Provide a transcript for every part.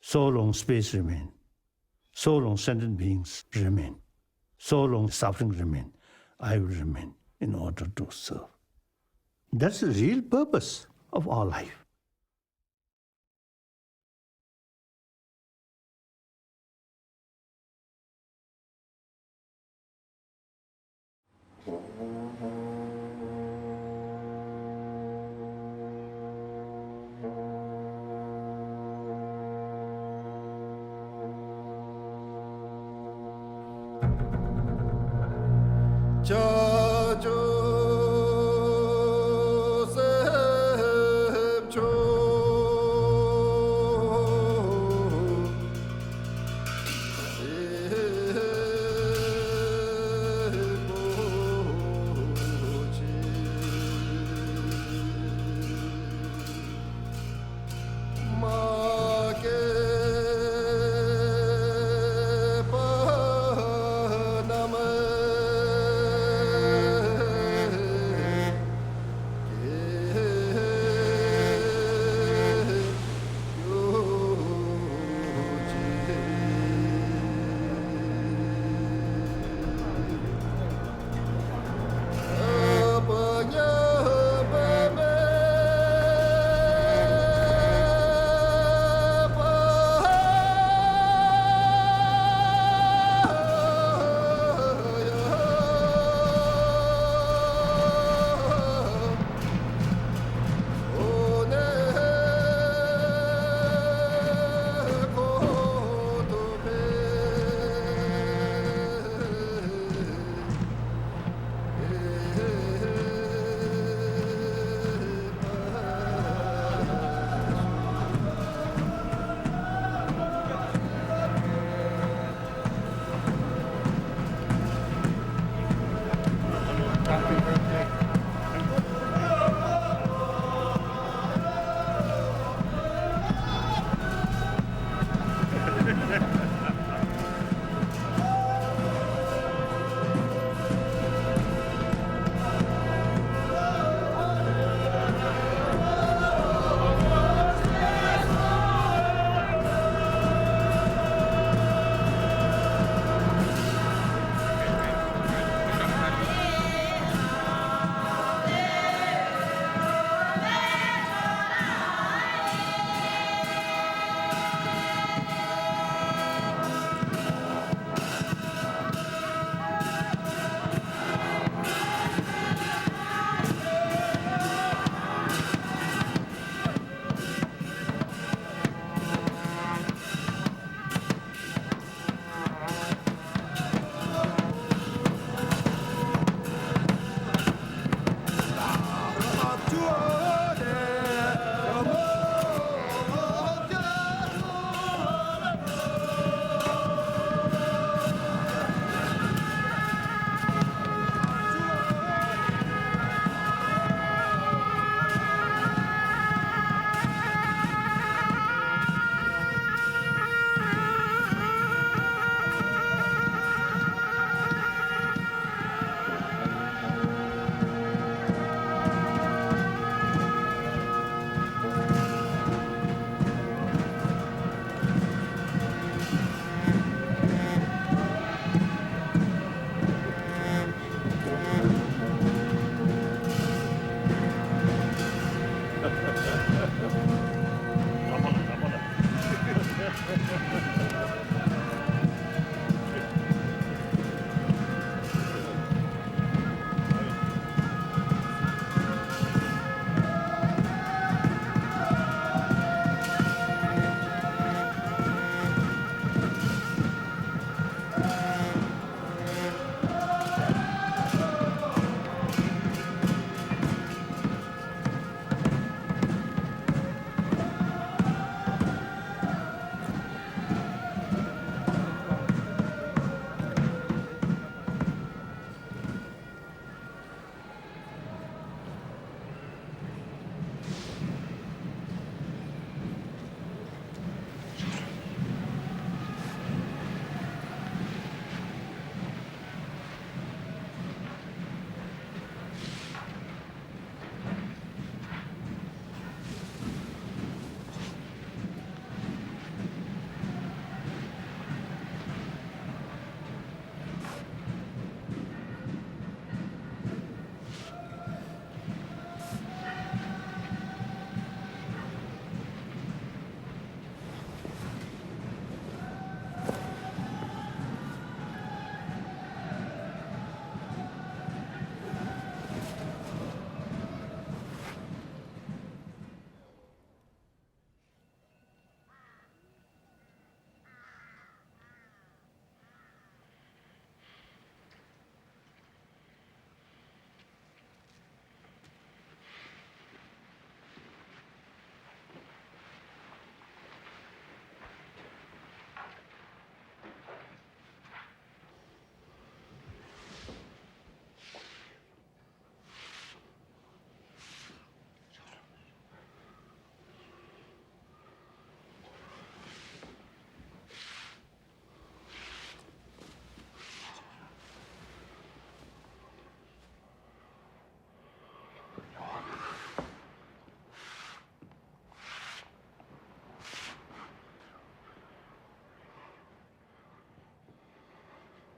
so long space remain, so long sentient beings remain, so long suffering remain, I will remain in order to serve. That's the real purpose of our life.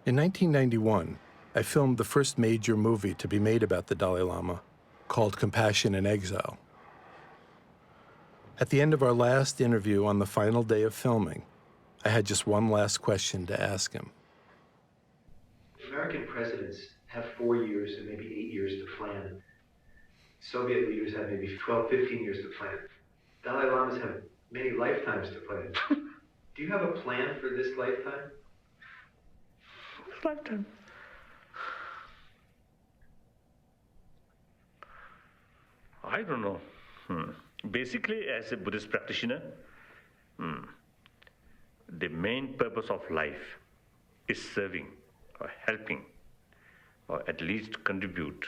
In 1991, I filmed the first major movie to be made about the Dalai Lama, called Compassion in Exile. At the end of our last interview on the final day of filming, I had just one last question to ask him. American presidents have 4 years and maybe 8 years to plan. Soviet leaders have maybe 12, 15 years to plan. Dalai Lamas have many lifetimes to plan. Do you have a plan for this lifetime? Lifetime. I don't know. Basically, as a Buddhist practitioner, the main purpose of life is serving or helping, or at least contribute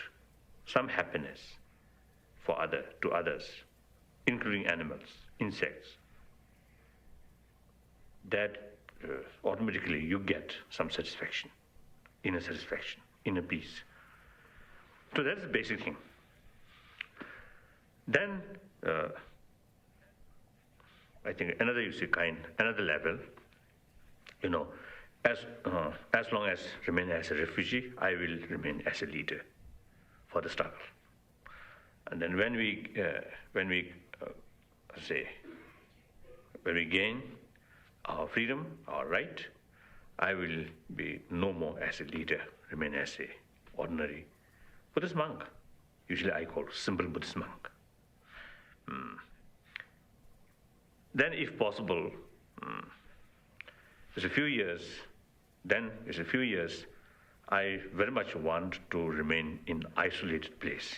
some happiness to others, including animals, insects. That automatically you get some satisfaction, inner peace. So that's the basic thing. Then I think another level, as long as remain as a refugee, I will remain as a leader for the struggle. And then when we gain our freedom, our right, I will be no more as a leader, remain as a ordinary Buddhist monk. Usually I call simple Buddhist monk. Then, if possible, it's a few years, I very much want to remain in isolated place.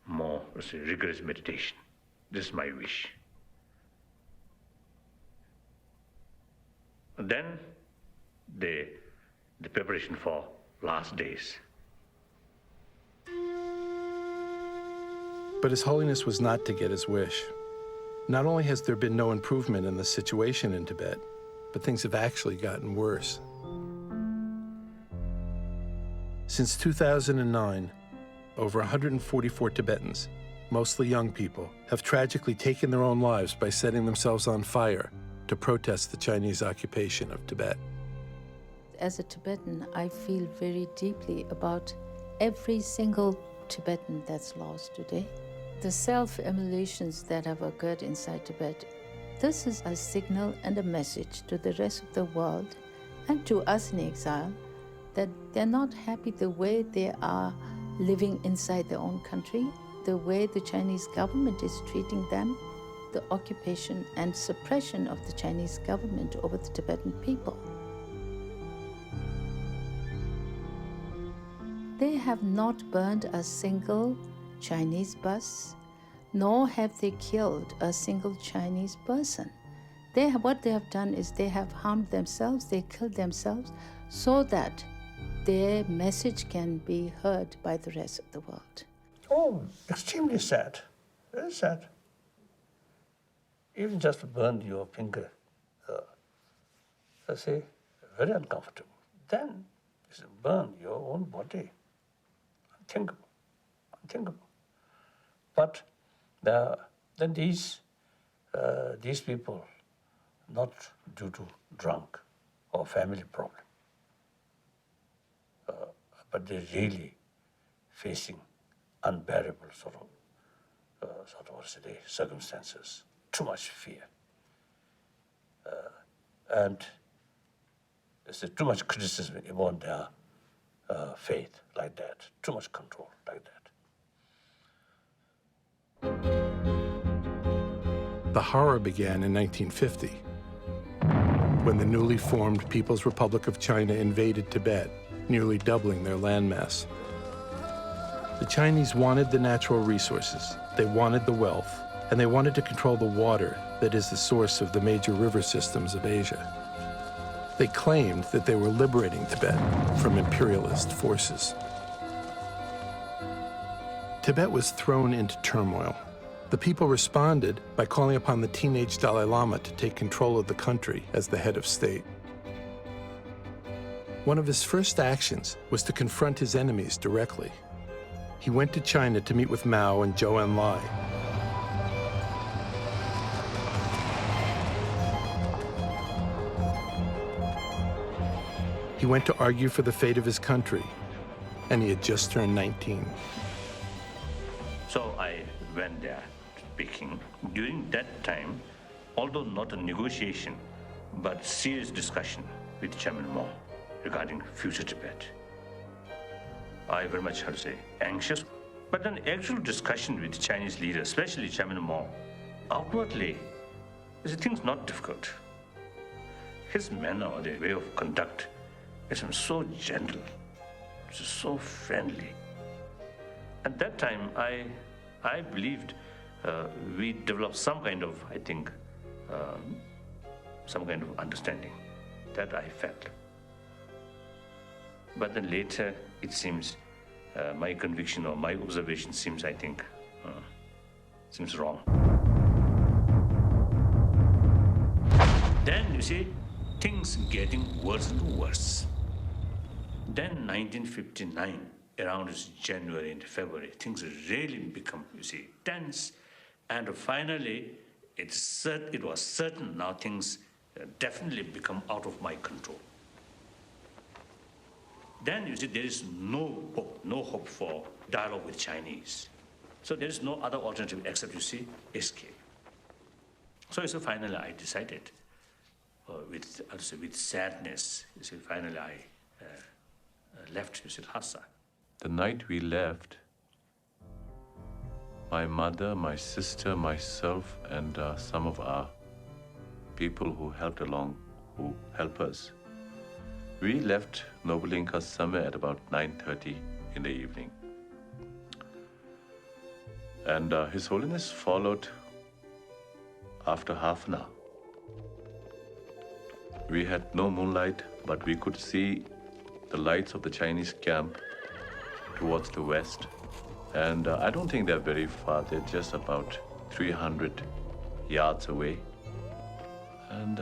More rigorous meditation. This is my wish. And then the preparation for last days. But His Holiness was not to get his wish. Not only has there been no improvement in the situation in Tibet, but things have actually gotten worse. Since 2009, over 144 Tibetans, mostly young people, have tragically taken their own lives by setting themselves on fire to protest the Chinese occupation of Tibet. As a Tibetan, I feel very deeply about every single Tibetan that's lost today. The self-immolations that have occurred inside Tibet, this is a signal and a message to the rest of the world and to us in exile that they're not happy the way they are living inside their own country, the way the Chinese government is treating them, the occupation and suppression of the Chinese government over the Tibetan people. They have not burned a single Chinese bus, nor have they killed a single Chinese person. What they have done is they have harmed themselves, they killed themselves, so that their message can be heard by the rest of the world. Oh, extremely sad, very sad. Even just burn your finger, very uncomfortable. Then burn your own body. Unthinkable. But then these people, not due to drunk or family problem, but they're really facing unbearable sort of circumstances, too much fear, and there's too much criticism about their faith like that, too much control like that. The horror began in 1950, when the newly formed People's Republic of China invaded Tibet, nearly doubling their landmass. The Chinese wanted the natural resources, they wanted the wealth, and they wanted to control the water that is the source of the major river systems of Asia. They claimed that they were liberating Tibet from imperialist forces. Tibet was thrown into turmoil. The people responded by calling upon the teenage Dalai Lama to take control of the country as the head of state. One of his first actions was to confront his enemies directly. He went to China to meet with Mao and Zhou Enlai. He went to argue for the fate of his country, and he had just turned 19. So I went there speaking. During that time, although not a negotiation, but serious discussion with Chairman Mao regarding future Tibet. I very much, how to say, anxious. But an actual discussion with Chinese leaders, especially Chairman Mao, outwardly, things not difficult. His manner, the way of conduct, is so gentle, so friendly. At that time, I believed we developed some kind of, I think, some kind of understanding that I felt. But then later, it seems my conviction or my observation seems, I think, seems wrong. Then, you see, things getting worse and worse. Then 1959, around January and February, things really become, you see, tense. And finally, it was certain now things definitely become out of my control. Then, you see, there is no hope for dialogue with Chinese. So there is no other alternative except, you see, escape. So finally I decided, with sadness, you see, finally I left, you see, Lhasa. The night we left, my mother, my sister, myself, and some of our people who helped us, we left Nobulinka somewhere at about 9:30 in the evening. And His Holiness followed after half an hour. We had no moonlight, but we could see the lights of the Chinese camp towards the west. And I don't think they're very far. They're just about 300 yards away. And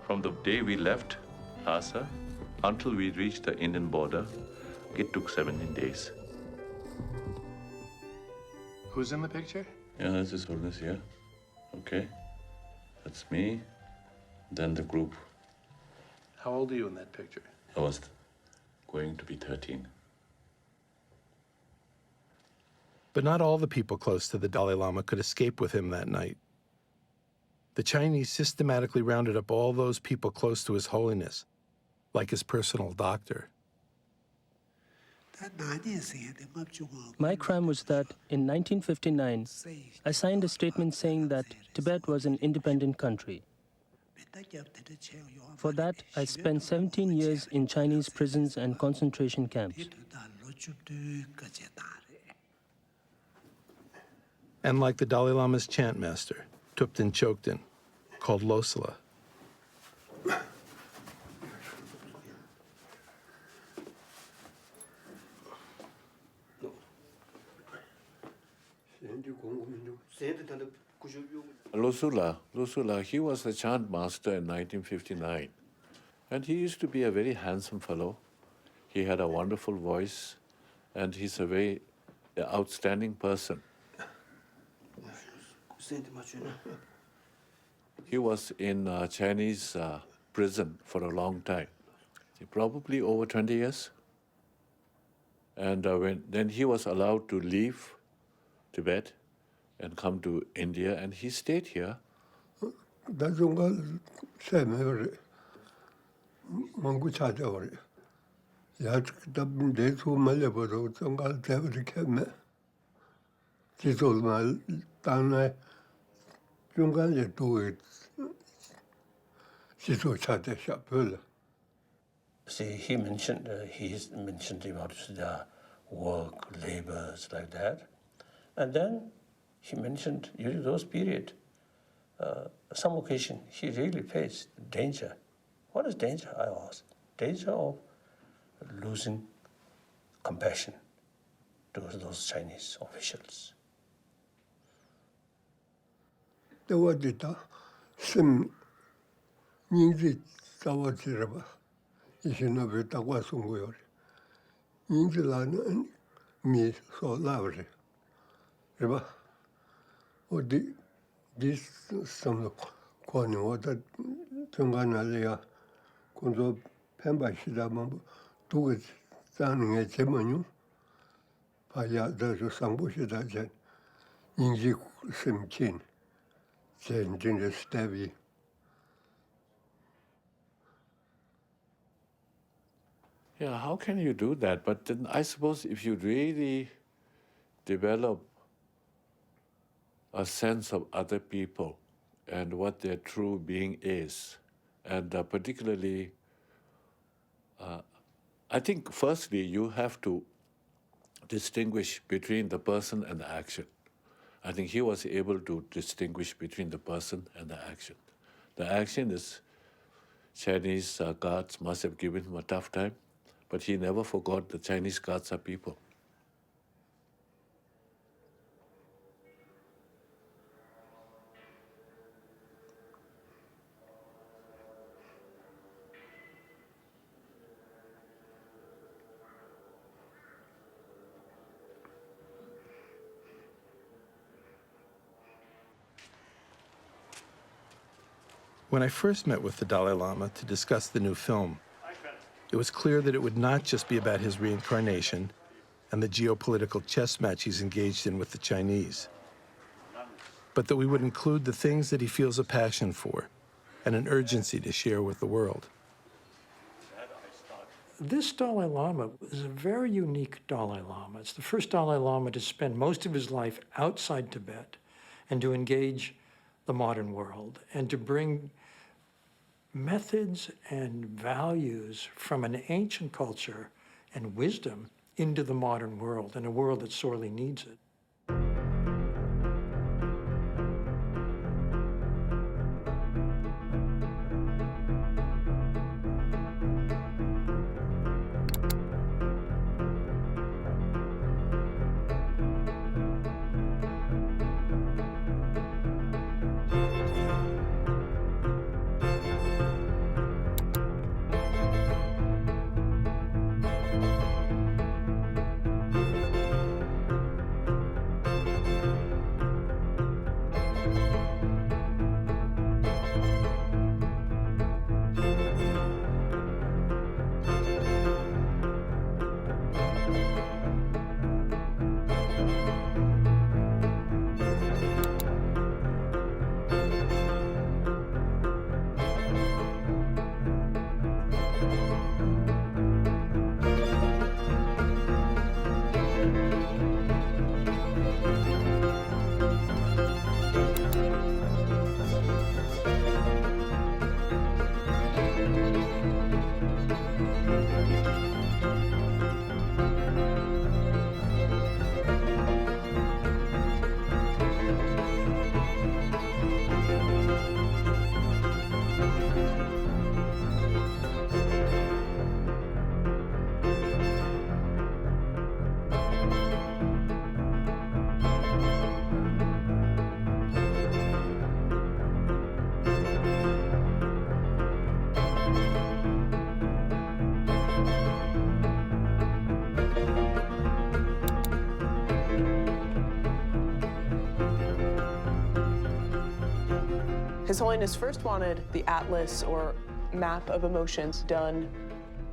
from the day we left Lhasa until we reached the Indian border, it took 17 days. Who's in the picture? Yeah, that's His Holiness here. Okay. That's me. Then the group. How old are you in that picture? I was going to be 13. But not all the people close to the Dalai Lama could escape with him that night. The Chinese systematically rounded up all those people close to His Holiness, like his personal doctor. My crime was that in 1959, I signed a statement saying that Tibet was an independent country. For that, I spent 17 years in Chinese prisons and concentration camps. And like the Dalai Lama's chant master, Thupten Chokden, called Losala. Losula, he was the chant master in 1959. And he used to be a very handsome fellow. He had a wonderful voice, and he's a very outstanding person. He was in Chinese prison for a long time, probably over 20 years. And then he was allowed to leave Tibet and come to India, and he stayed here. See, he mentioned about the work, labors, like that. And then he mentioned during those period, some occasion, he really faced danger. What is danger, I asked? Danger of losing compassion towards those Chinese officials. This some kwani wata tunga nalia kunzo 펜바시다만 두고 자는 게 제만요. 바야다서 상보시다제 인지 심킨 젠진의 스텝이 Yeah, how can you do that? But then I suppose if you really develop a sense of other people and what their true being is, and particularly, I think firstly you have to distinguish between the person and the action. I think he was able to distinguish between the person and the action. The action is Chinese gods must have given him a tough time, but he never forgot the Chinese gods are people. When I first met with the Dalai Lama to discuss the new film, it was clear that it would not just be about his reincarnation and the geopolitical chess match he's engaged in with the Chinese, but that we would include the things that he feels a passion for and an urgency to share with the world. This Dalai Lama is a very unique Dalai Lama. It's the first Dalai Lama to spend most of his life outside Tibet and to engage the modern world and to bring methods and values from an ancient culture and wisdom into the modern world, and a world that sorely needs it. His Holiness first wanted the atlas or map of emotions done.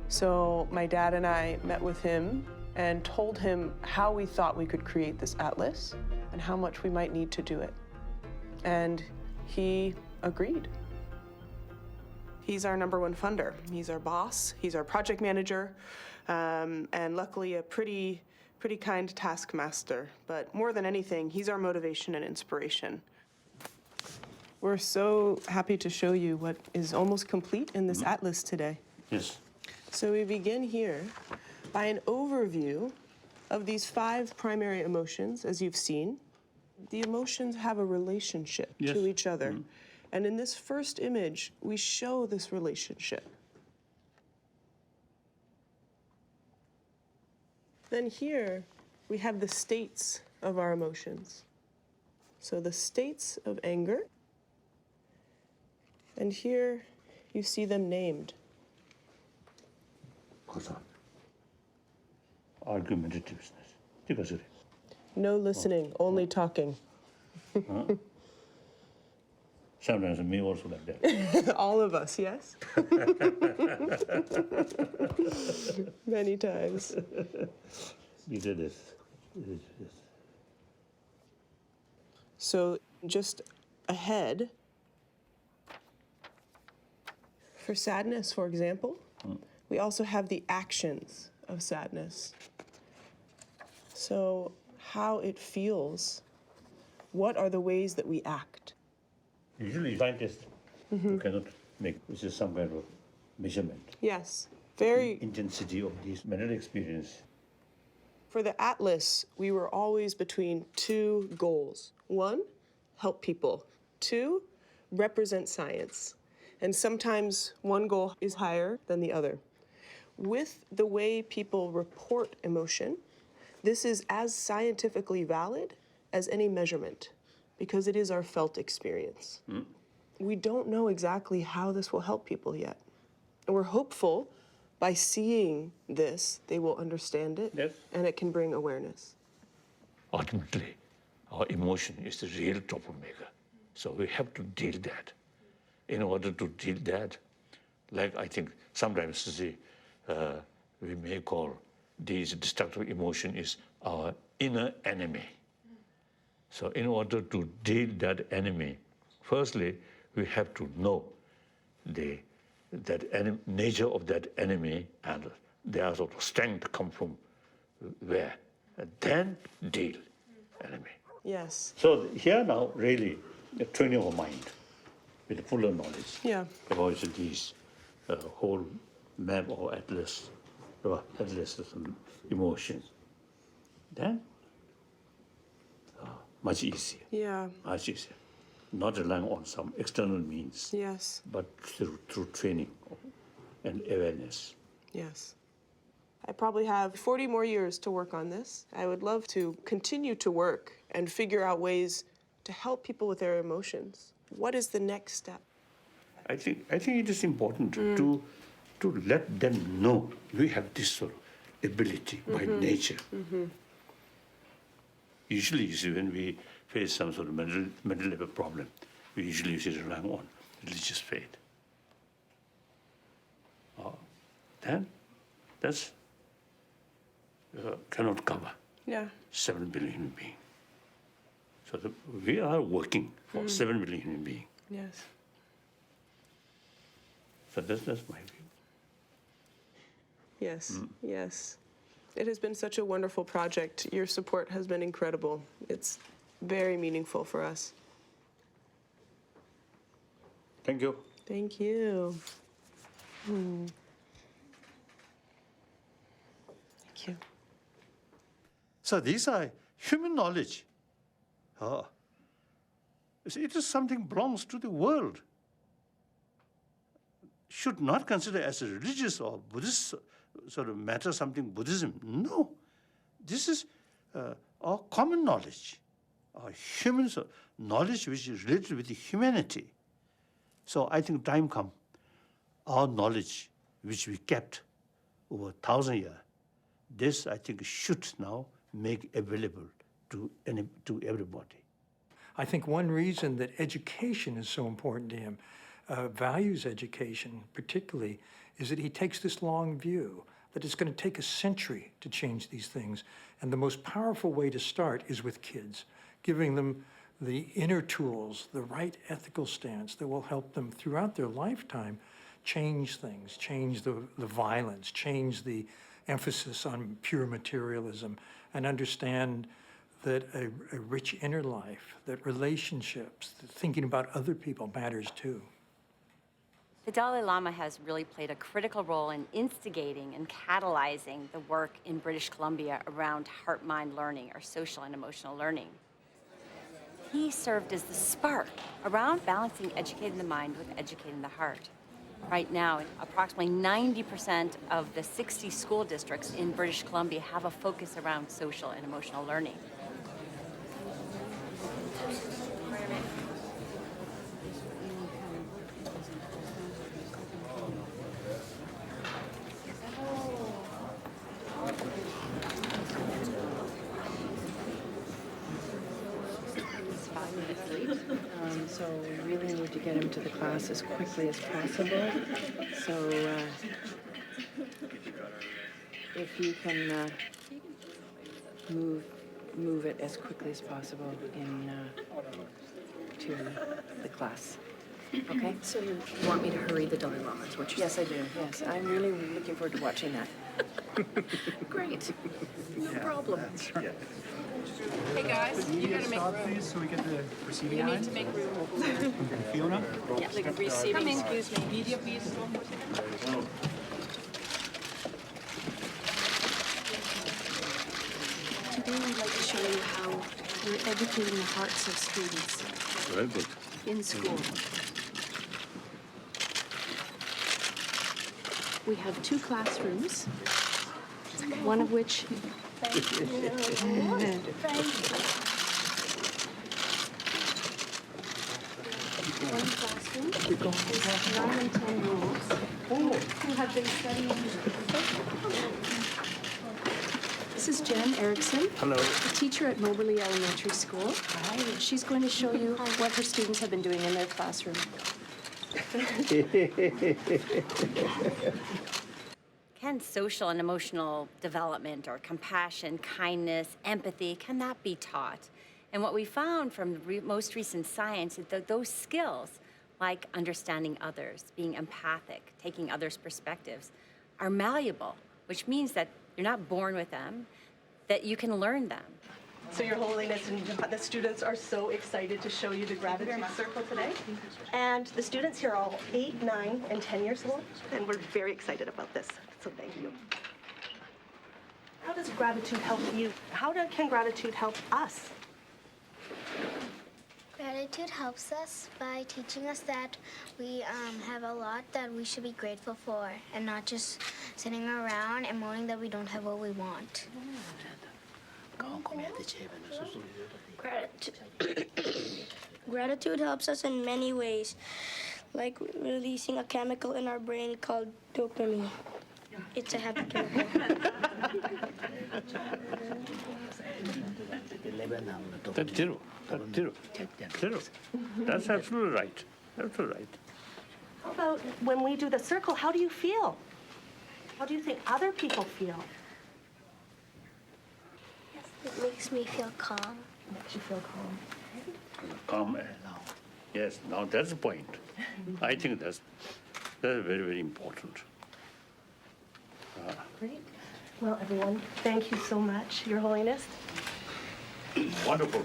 So my dad and I met with him and told him how we thought we could create this atlas and how much we might need to do it. And he agreed. He's our #1 funder. He's our boss, he's our project manager, and luckily a pretty kind taskmaster. But more than anything, he's our motivation and inspiration. We're so happy to show you what is almost complete in this atlas today. Yes. So we begin here by an overview of these 5 primary emotions, as you've seen. The emotions have a relationship to each other. And in this first image, we show this relationship. Then here, we have the states of our emotions. So the states of anger. And here, you see them named. Argumentativeness. No listening, only talking. Sometimes me also like that. All of us, yes? Many times. We did this. So just ahead, for sadness, for example, we also have the actions of sadness. So how it feels, what are the ways that we act? Usually scientists you cannot make, which is some kind of measurement. Yes, very. Intensity of this mental experience. For the Atlas, we were always between two goals. One, help people. Two, represent science. And sometimes one goal is higher than the other. With the way people report emotion, this is as scientifically valid as any measurement, because it is our felt experience. We don't know exactly how this will help people yet. And we're hopeful by seeing this, they will understand it, yes, and it can bring awareness. Ultimately, our emotion is the real troublemaker. So we have to deal that. In order to deal that, like I think sometimes we may call these destructive emotion is our inner enemy. So in order to deal that enemy, firstly, we have to know nature of that enemy and their sort of strength come from where. And then deal enemy. Yes. So here now really training our mind with fuller knowledge about these whole map or atlas of emotions. Then much easier. Yeah. Much easier. Not relying on some external means. Yes. But through training and awareness. Yes. I probably have 40 more years to work on this. I would love to continue to work and figure out ways to help people with their emotions. What is the next step? I think it is important to let them know we have this sort of ability by nature. Usually, you see, when we face some sort of mental level problem, we usually rely on religious faith. Then that's cannot cover 7 billion human beings. So we are working for 7 billion human beings. Yes. So that's my view. Yes, yes. It has been such a wonderful project. Your support has been incredible. It's very meaningful for us. Thank you. Thank you. Thank you. So these are human knowledge. It is something belongs to the world. Should not consider as a religious or Buddhist sort of matter, something Buddhism. No. This is our common knowledge, our human knowledge which is related with the humanity. So I think time come, our knowledge which we kept over 1,000 years, this I think should now make available to everybody. I think one reason that education is so important to him, values education particularly, is that he takes this long view, that it's going to take a century to change these things. And the most powerful way to start is with kids, giving them the inner tools, the right ethical stance that will help them throughout their lifetime change things, change the violence, change the emphasis on pure materialism, and understand that a rich inner life, that relationships, that thinking about other people matters too. The Dalai Lama has really played a critical role in instigating and catalyzing the work in British Columbia around heart-mind learning, or social and emotional learning. He served as the spark around balancing educating the mind with educating the heart. Right now, approximately 90% of the 60 school districts in British Columbia have a focus around social and emotional learning. So we really need to get him to the class as quickly as possible. So if you can move it as quickly as possible to the class. Okay? So you want me to hurry the Dalai-Lama, is what you're saying? Yes, I do. Yes, I'm really looking forward to watching that. Great. No problem. That's right. Hey guys, you gotta make room. Please, so we get the receiving You eye. need to make room. Fiona? Yeah, like receiving, excuse me. Media, please. Today I'd like to show you how we're educating the hearts of students Very good. in school. We have 2 classrooms, one of which... One classroom has 9 and 10 girls who have been studying. This is Jen Erickson, a teacher at Moberly Elementary School. She's going to show you what her students have been doing in their classroom. Can social and emotional development or compassion, kindness, empathy, can that be taught? And what we found from the most recent science is that those skills, like understanding others, being empathic, taking others' perspectives, are malleable, which means that you're not born with them, that you can learn them. So Your Holiness and the students are so excited to show you the gratitude circle today. And the students here are all 8, 9, and 10 years old, and we're very excited about this, so thank you. How does gratitude help you? How can gratitude help us? Gratitude helps us by teaching us that we have a lot that we should be grateful for and not just sitting around and moaning that we don't have what we want. Gratitude helps us in many ways, like releasing a chemical in our brain called dopamine. It's a happy chemical. That's zero. That's absolutely right. Absolutely right. How about when we do the circle, how do you feel? How do you think other people feel? It makes me feel calm. It makes you feel calm. Calm. Yes, now that's the point. I think that's very, very important. Great. Well, everyone, thank you so much, Your Holiness. Wonderful.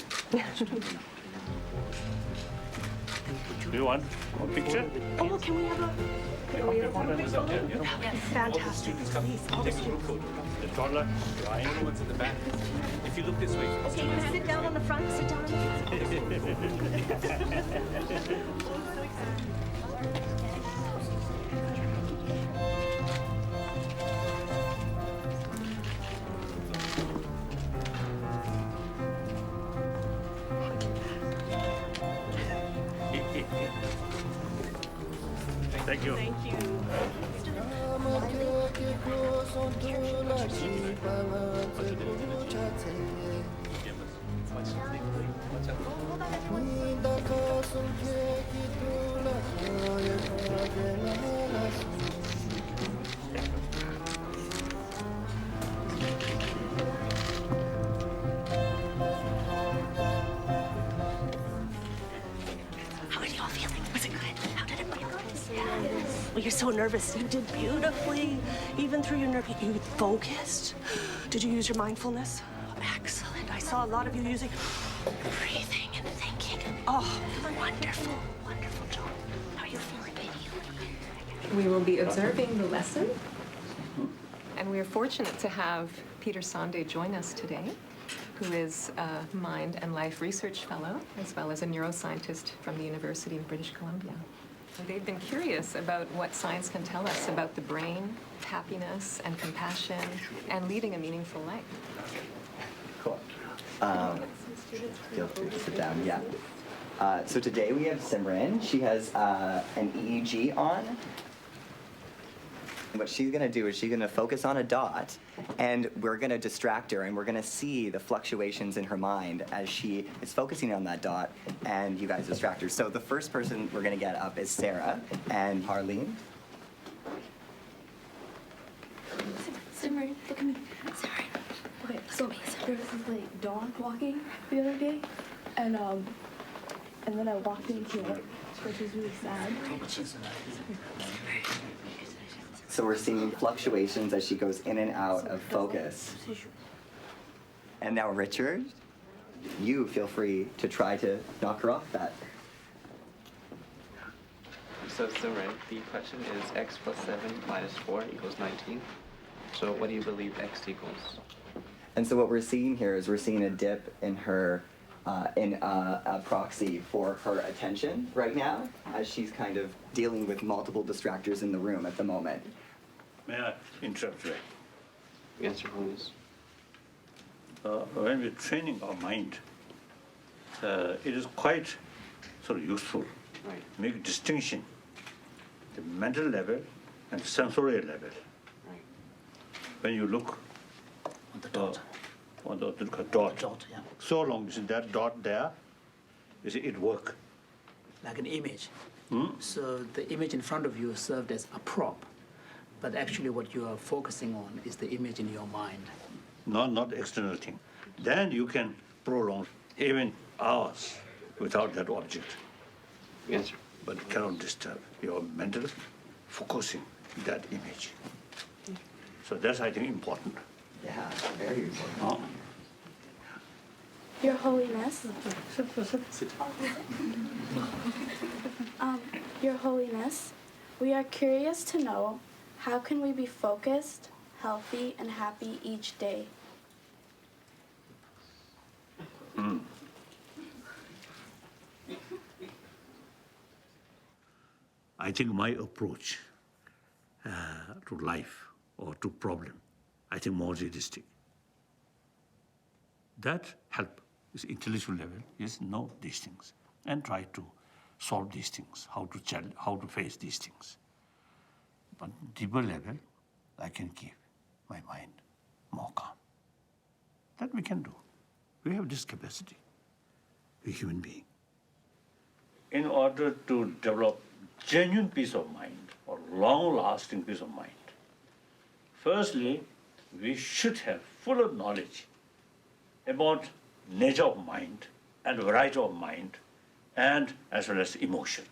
Do you want a picture? Oh, can we have a photo? Yes. Fantastic. Take a group photo. The taller, Ryan. The ones in the back. If you look this way. Okay, you sit down on the front. Sit down on the front. Thank you. Thank you. How are you all feeling? Was it good? How did it feel? Well, you're so nervous. You did beautifully. Even through your nerve, you focused. Did you use your mindfulness? Excellent. I saw a lot of you using breathing and thinking. Oh, wonderful, wonderful job. How are you feeling, baby? We will be observing the lesson. And we are fortunate to have Peter Sonde join us today, who is a Mind and Life Research Fellow, as well as a neuroscientist from the University of British Columbia. And they've been curious about what science can tell us about the brain, happiness, and compassion, and leading a meaningful life. Cool. Feel free to sit down, yeah. So today we have Simran. She has an EEG on. What she's going to do is she's going to focus on a dot, and we're going to distract her, and we're going to see the fluctuations in her mind as she is focusing on that dot, and you guys distract her. So the first person we're going to get up is Sarah and Harleen. Simmer, look at me. Sorry. Okay, so there was this like dog walking the other day, and then I walked into it, which was really sad. So we're seeing fluctuations as she goes in and out of focus. And now Richard, you feel free to try to knock her off that. So Simran, the question is x plus 7 minus 4 equals 19. So what do you believe x equals? And so what we're seeing here is we're seeing a dip in her, in a proxy for her attention right now, as she's kind of dealing with multiple distractors in the room at the moment. May I interrupt you? Answer, please. When we're training our mind, it is quite sort of useful. Right. Make a distinction, the mental level and sensorial level. Right. When you look on the dot, dot, yeah. So long as that dot there, it work. Like an image. So the image in front of you served as a prop, but actually what you are focusing on is the image in your mind. Not external thing. Then you can prolong even hours without that object. Yes. But it cannot disturb your mental focusing that image. So that's, I think, important. Yeah, very important. Your Holiness. Your Holiness, we are curious to know, how can we be focused, healthy, and happy each day? I think my approach to life or to problem, I think more realistic. That help is intellectual level is know these things and try to solve these things, how to face these things. But deeper level, I can keep my mind more calm. That we can do. We have this capacity, a human being. In order to develop genuine peace of mind or long-lasting peace of mind, firstly, we should have full knowledge about nature of mind and variety of mind and as well as emotion.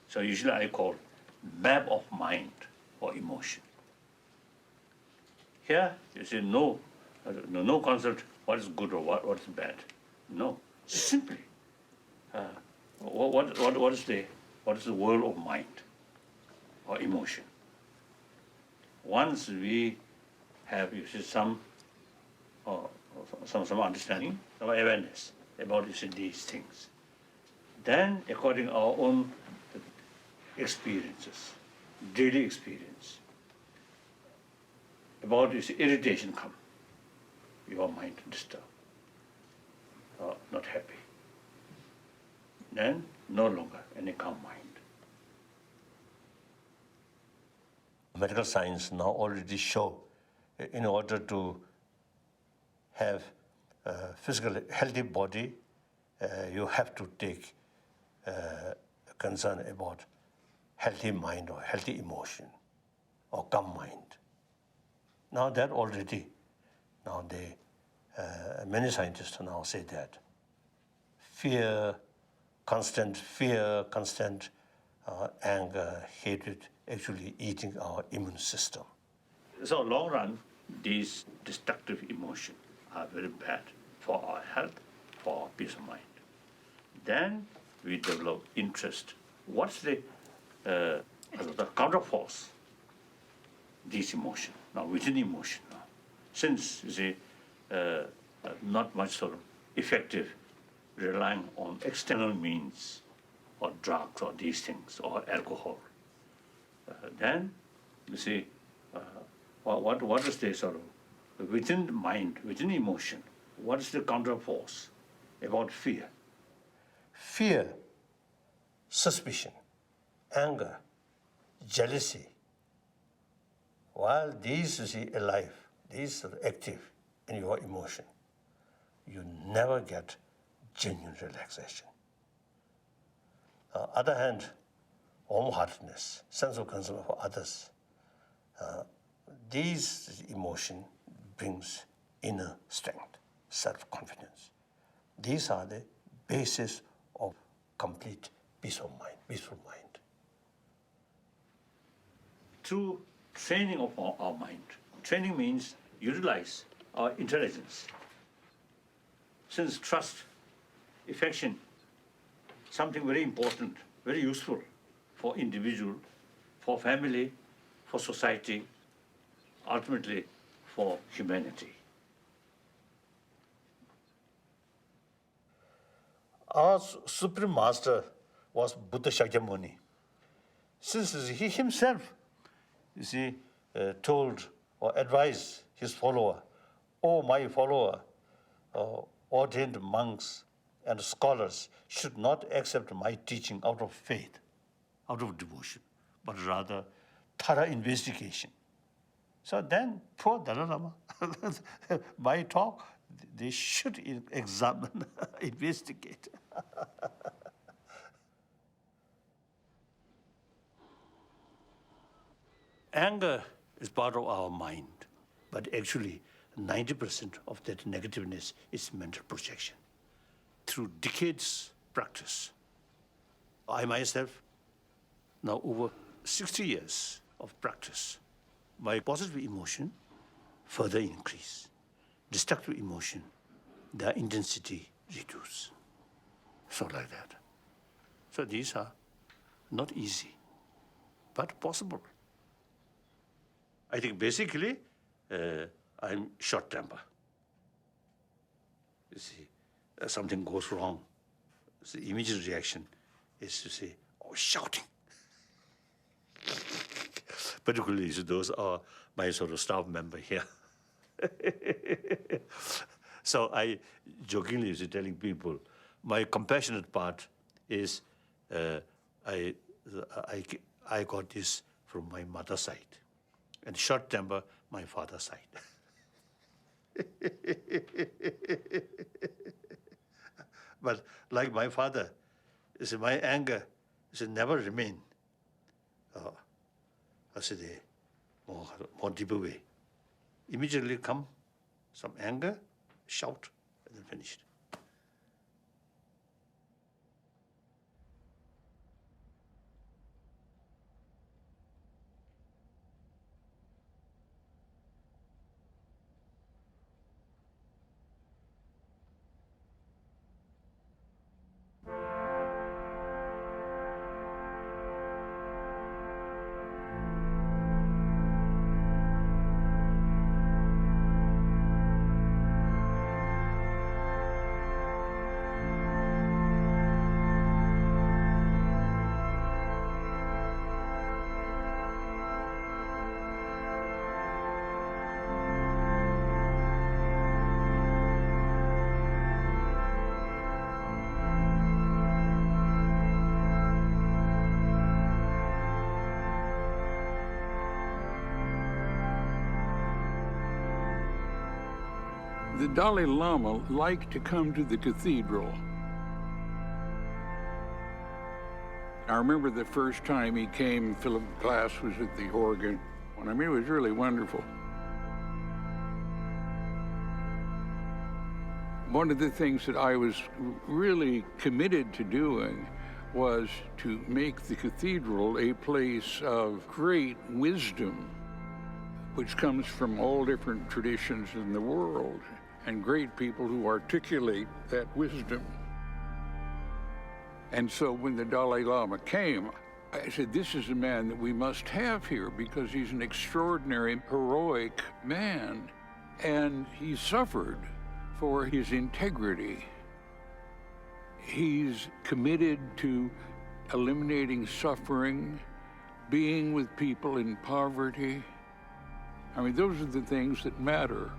So usually I call map of mind or emotion. Here, you see no concept what is good or what is bad. No, simply what is the world of mind or emotion. Once we have some understanding, some awareness about these things, then according to our own experiences, daily experience, about this irritation come, your mind disturbed, not happy. Then no longer any calm mind. Medical science now already show, in order to have a physically healthy body, you have to take concern about healthy mind or healthy emotion or calm mind. Now that already, many scientists now say that constant anger, hatred, actually eating our immune system. So long run, these destructive emotions are very bad for our health, for our peace of mind. Then we develop interest. What's the counterforce? This emotion, now within emotion now. Since you see, not much sort of effective relying on external means or drugs or these things or alcohol. Then you see, what is the sort of within the mind, within emotion, what is the counterforce about fear? Fear, suspicion, anger, jealousy, while these is alive, these are active in your emotion, you never get genuine relaxation. Other hand, warm-heartedness, sense of concern for others, these emotion brings inner strength, self-confidence. These are the basis of complete peaceful mind. Through training of our mind, training means utilize our intelligence. Since trust, affection, something very important, very useful for individual, for family, for society, ultimately for humanity. Our Supreme Master was Buddha Shakyamuni. Since he himself, told or advised his follower, "Oh, my follower, ordained monks and scholars should not accept my teaching out of faith, out of devotion, but rather thorough investigation." So then, poor Dalai-Lama, my talk, they should examine, investigate. Anger is part of our mind, but actually 90% of that negativeness is mental projection. Through decades practice, I myself, now over 60 years of practice, my positive emotion further increase. Destructive emotion, their intensity reduce. So like that. So these are not easy, but possible. I think basically, I'm short temper. You see, something goes wrong. The immediate reaction is to say, "Oh, shouting." Particularly, those are my sort of staff member here. So I jokingly is telling people, my compassionate part is I got this from my mother's side, and short temper, my father's side. But like my father, my anger never remain. I said, more deeper way. Immediately come some anger, shout, and then finished. The Dalai Lama liked to come to the cathedral. I remember the first time he came, Philip Glass was at the organ, and I mean, it was really wonderful. One of the things that I was really committed to doing was to make the cathedral a place of great wisdom, which comes from all different traditions in the world, and great people who articulate that wisdom. And so when the Dalai Lama came, I said, this is a man that we must have here because he's an extraordinary, heroic man. And he suffered for his integrity. He's committed to eliminating suffering, being with people in poverty. I mean, those are the things that matter.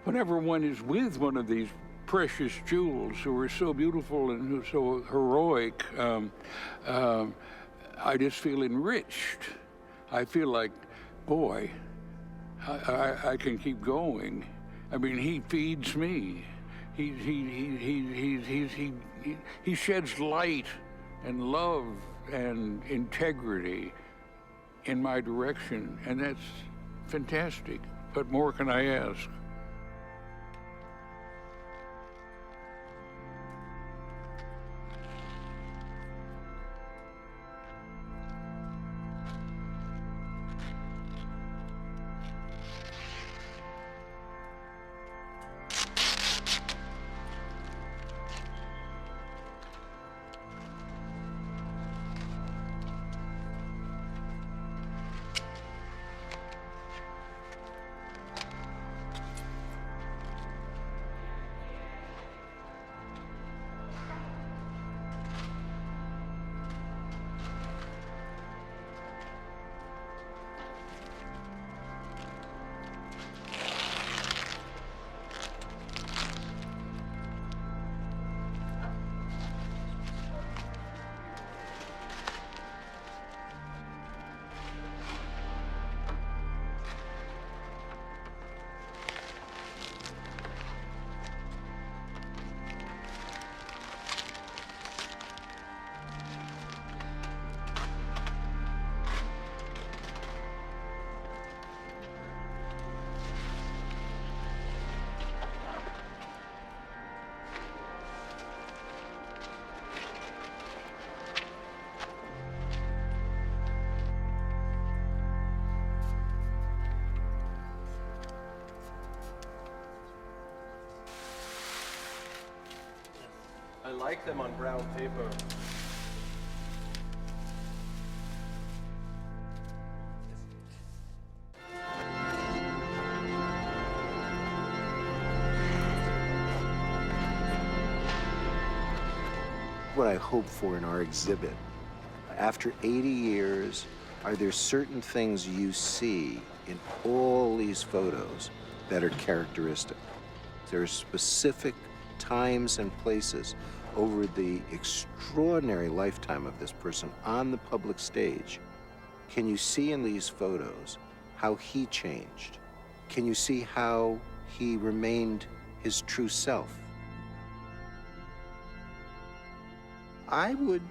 Whenever one is with one of these precious jewels who are so beautiful and who are so heroic, I just feel enriched. I feel like, boy, I can keep going. I mean, he feeds me. He sheds light and love and integrity in my direction, and that's fantastic. What more can I ask? I like them on brown paper. What I hope for in our exhibit, after 80 years, are there certain things you see in all these photos that are characteristic? There are specific times and places over the extraordinary lifetime of this person on the public stage. Can you see in these photos how he changed? Can you see how he remained his true self? I would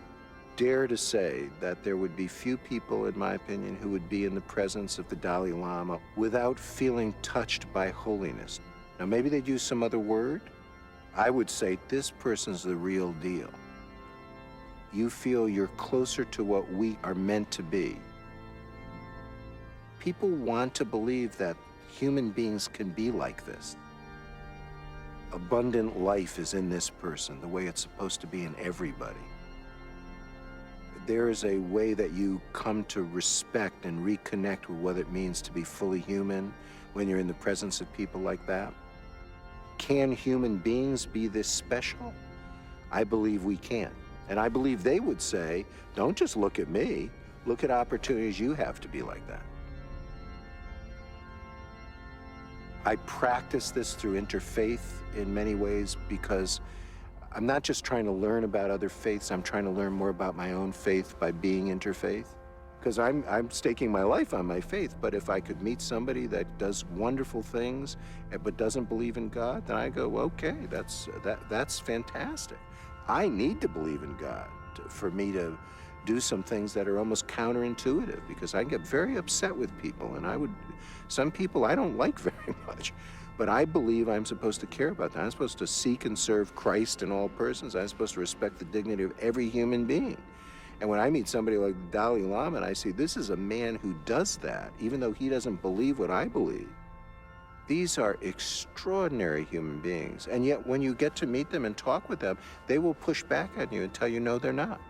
dare to say that there would be few people, in my opinion, who would be in the presence of the Dalai-Lama without feeling touched by holiness. Now, maybe they'd use some other word. I would say this person's the real deal. You feel you're closer to what we are meant to be. People want to believe that human beings can be like this. Abundant life is in this person, the way it's supposed to be in everybody. There is a way that you come to respect and reconnect with what it means to be fully human when you're in the presence of people like that. Can human beings be this special? I believe we can. And I believe they would say, don't just look at me, look at opportunities you have to be like that. I practice this through interfaith in many ways because I'm not just trying to learn about other faiths, I'm trying to learn more about my own faith by being interfaith. Because I'm staking my life on my faith, but if I could meet somebody that does wonderful things but doesn't believe in God, then I go, okay, that's fantastic. I need to believe in God for me to do some things that are almost counterintuitive, because I get very upset with people, and some people I don't like very much, but I believe I'm supposed to care about that. I'm supposed to seek and serve Christ in all persons. I'm supposed to respect the dignity of every human being. And when I meet somebody like the Dalai-Lama and I see this is a man who does that, even though he doesn't believe what I believe, these are extraordinary human beings. And yet when you get to meet them and talk with them, they will push back on you and tell you, no, they're not.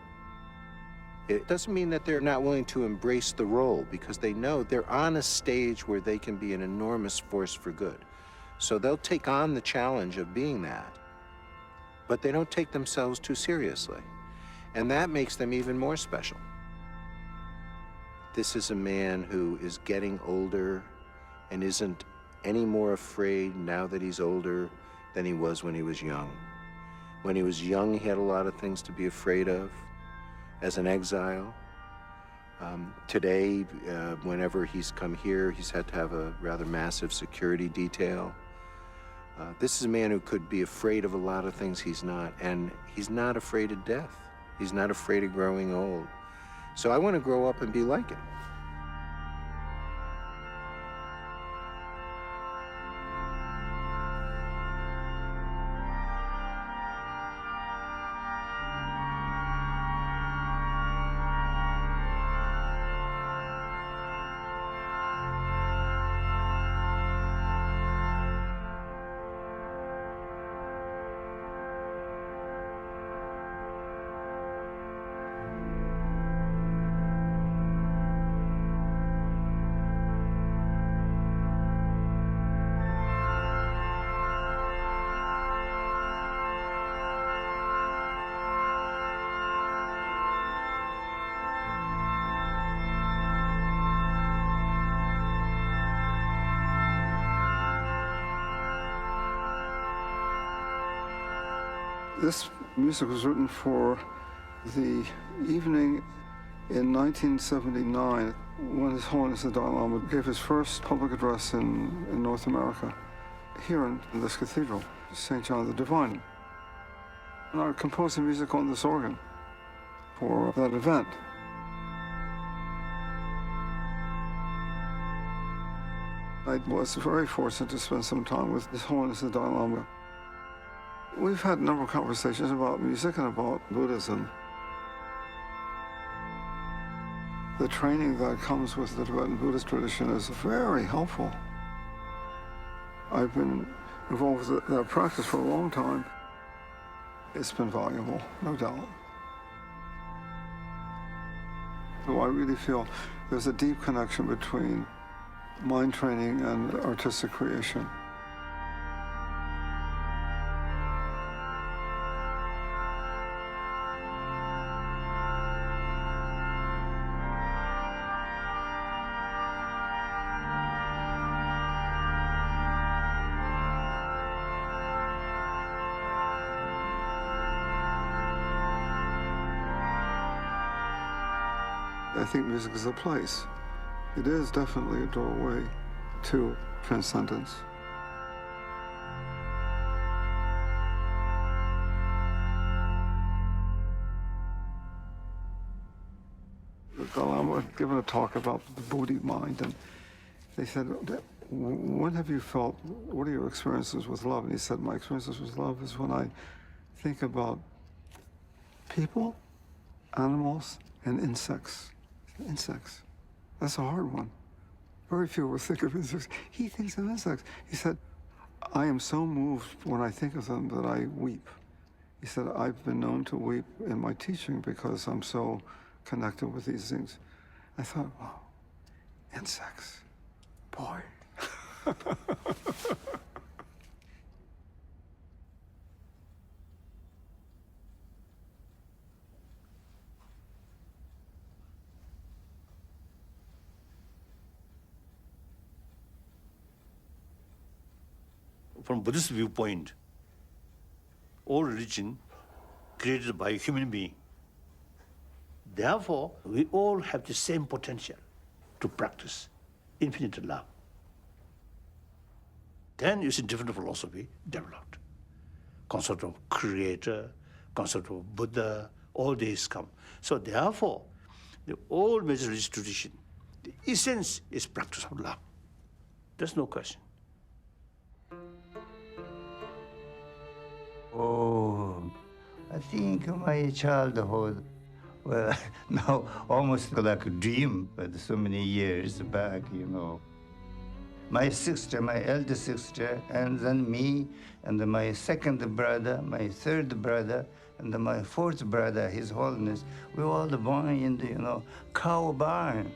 It doesn't mean that they're not willing to embrace the role, because they know they're on a stage where they can be an enormous force for good. So they'll take on the challenge of being that, but they don't take themselves too seriously. And that makes them even more special. This is a man who is getting older and isn't any more afraid now that he's older than he was when he was young. When he was young, he had a lot of things to be afraid of as an exile. Today, whenever he's come here, he's had to have a rather massive security detail. This is a man who could be afraid of a lot of things he's not, and he's not afraid of death. He's not afraid of growing old. So I want to grow up and be like him. This music was written for the evening in 1979 when His Holiness the Dalai-Lama gave his first public address in North America, here in this cathedral, St. John the Divine. And I composed the music on this organ for that event. I was very fortunate to spend some time with His Holiness the Dalai-Lama. We've had a number of conversations about music and about Buddhism. The training that comes with the Tibetan Buddhist tradition is very helpful. I've been involved with that practice for a long time. It's been valuable, no doubt. So I really feel there's a deep connection between mind training and artistic creation. I think music is a place. It is definitely a doorway to transcendence. The Dalai-Lama had given a talk about the Bodhi mind, and they said, when have you felt, what are your experiences with love? And he said, my experiences with love is when I think about people, animals, and insects. Insects. That's a hard one. Very few will think of insects. He thinks of insects. He said, I am so moved when I think of them that I weep. He said, I've been known to weep in my teaching because I'm so connected with these things. I thought, wow, insects. Boy. From Buddhist viewpoint, all religion created by a human being. Therefore, we all have the same potential to practice infinite love. Then you see different philosophy developed. Concept of creator, concept of Buddha, all these come. So therefore, the old major religious tradition, the essence is practice of love. There's no question. Oh, I think my childhood, well, now almost like a dream, but so many years back, you know. My sister, my elder sister, and then me, and my second brother, my third brother, and my fourth brother, His Holiness, we were all born in the, you know, cow barn.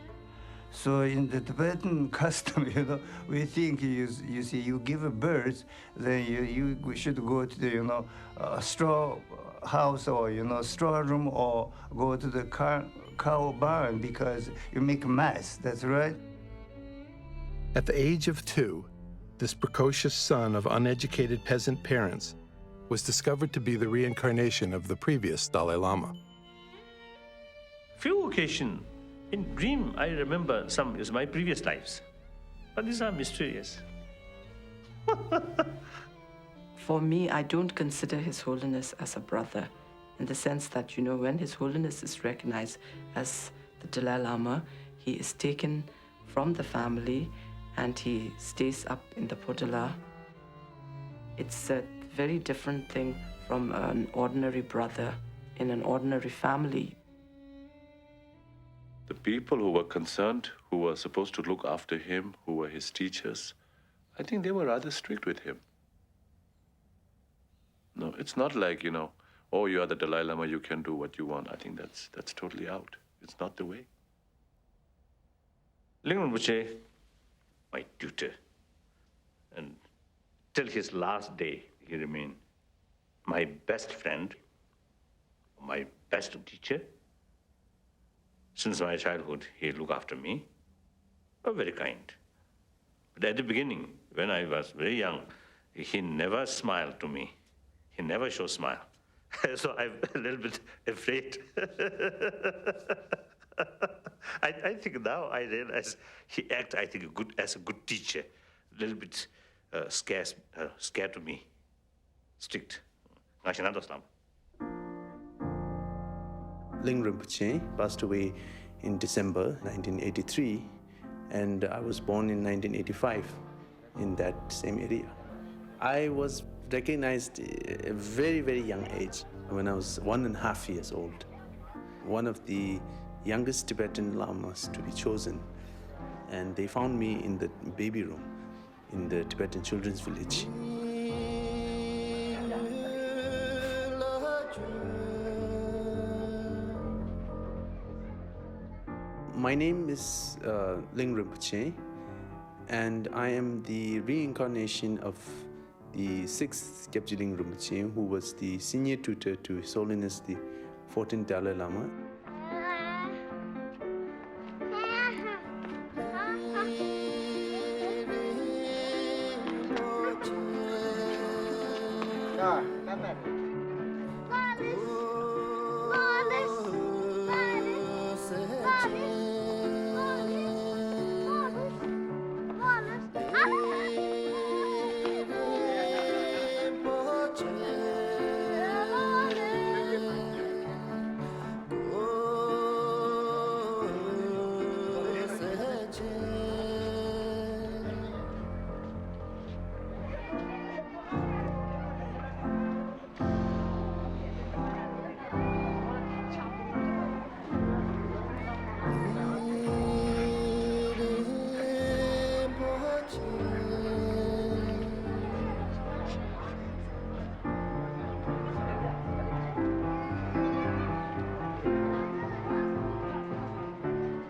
So in the Tibetan custom, you know, we think you see, you give a birth, then we should go to the, you know, straw house or, you know, straw room or go to the cow barn because you make a mess. That's right. At the age of 2, this precocious son of uneducated peasant parents was discovered to be the reincarnation of the previous Dalai Lama. Few occasions In dream, I remember some is my previous lives, but these are mysterious. For me, I don't consider His Holiness as a brother, in the sense that, when His Holiness is recognized as the Dalai Lama, he is taken from the family and he stays up in the Podala. It's a very different thing from an ordinary brother in an ordinary family. The people who were concerned, who were supposed to look after him, who were his teachers, I think they were rather strict with him. No, it's not like, oh, you are the Dalai Lama, you can do what you want. I think that's totally out. It's not the way. Lingren Rinpoche, my tutor, and till his last day, he remained my best friend, my best teacher. Since my childhood, he looked after me, very kind. But at the beginning, when I was very young, he never smiled to me. He never showed smile. So I'm a little bit afraid. I think now I realize he acts, I think, as a good teacher. A little bit scared to me. Strict. Ling Rinpoche passed away in December 1983, and I was born in 1985 in that same area. I was recognized at a very, very young age when I was 1.5 years old. One of the youngest Tibetan lamas to be chosen, and they found me in the baby room in the Tibetan children's village. My name is Ling Rinpoche, and I am the reincarnation of the 6th Kyabje Ling Rinpoche, who was the senior tutor to His Holiness the 14th Dalai-Lama.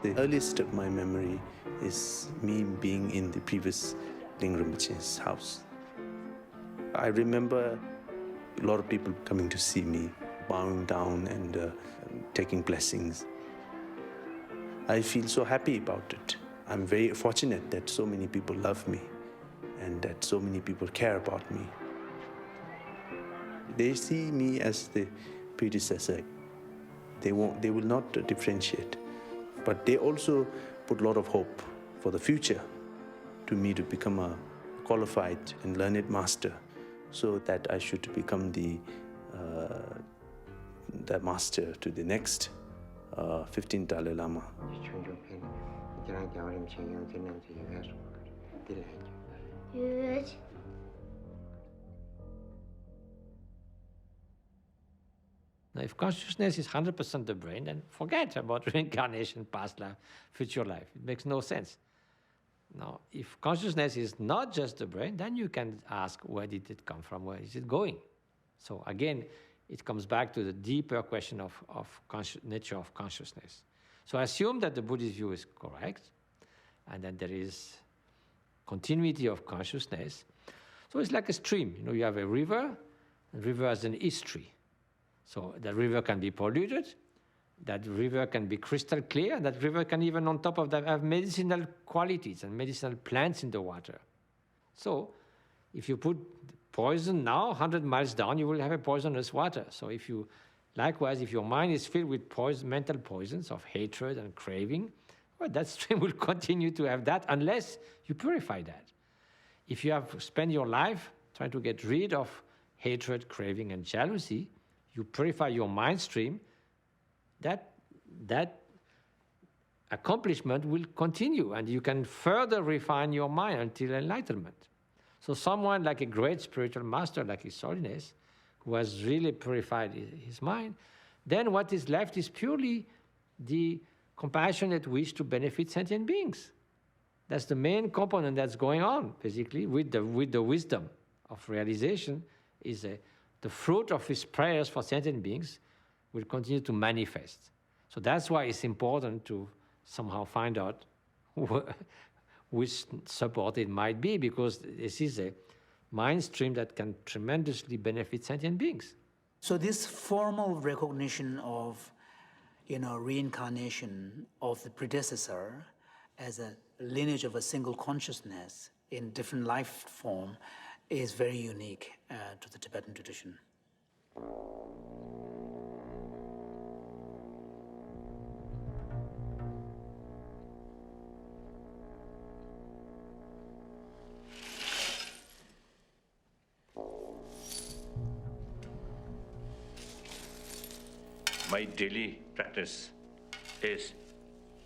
The earliest of my memory is me being in the previous Ling Rinpoche's house. I remember a lot of people coming to see me, bowing down and taking blessings. I feel so happy about it. I'm very fortunate that so many people love me and that so many people care about me. They see me as the predecessor. They will not differentiate. But they also put a lot of hope for the future to me to become a qualified and learned master, so that I should become the master to the next 15th Dalai Lama. Now, if consciousness is 100% the brain, then forget about reincarnation, past life, future life. It makes no sense. Now, if consciousness is not just the brain, then you can ask, where did it come from? Where is it going? So again, it comes back to the deeper question of nature of consciousness. So I assume that the Buddhist view is correct, and that there is continuity of consciousness. So it's like a stream. You have a river, and the river has an history. So the river can be polluted, that river can be crystal clear, and that river can even on top of that have medicinal qualities and medicinal plants in the water. So if you put poison now, 100 miles down, you will have a poisonous water. So if you Likewise, if your mind is filled with mental poisons of hatred and craving, well, that stream will continue to have that unless you purify that. If you have spent your life trying to get rid of hatred, craving, and jealousy, you purify your mind stream, that accomplishment will continue, and you can further refine your mind until enlightenment. So someone like a great spiritual master like His Holiness, who has really purified his mind, then what is left is purely the compassionate wish to benefit sentient beings. That's the main component that's going on, basically, with the wisdom of realization. Is the fruit of his prayers for sentient beings will continue to manifest. So that's why it's important to somehow find out which support it might be, because this is a mind stream that can tremendously benefit sentient beings. So this formal recognition of, reincarnation of the predecessor as a lineage of a single consciousness in different life form is very unique to the Tibetan tradition. My daily practice is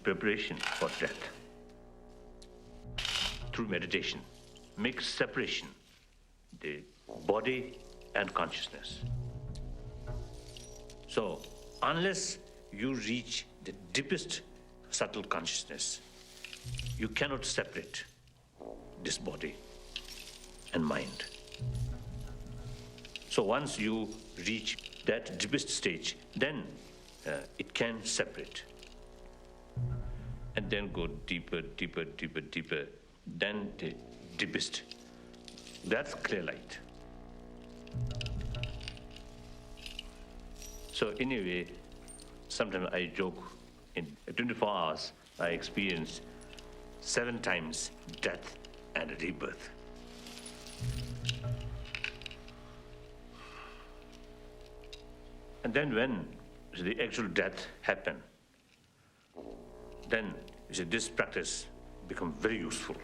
preparation for death. Through meditation, make separation, the body and consciousness. So, unless you reach the deepest subtle consciousness, you cannot separate this body and mind. So once you reach that deepest stage, then it can separate. And then go deeper, deeper, deeper, deeper, then the deepest. That's clear light. So anyway, sometimes I joke, in 24 hours, I experience 7 times death and rebirth. And then when the actual death happens, then this practice becomes very useful.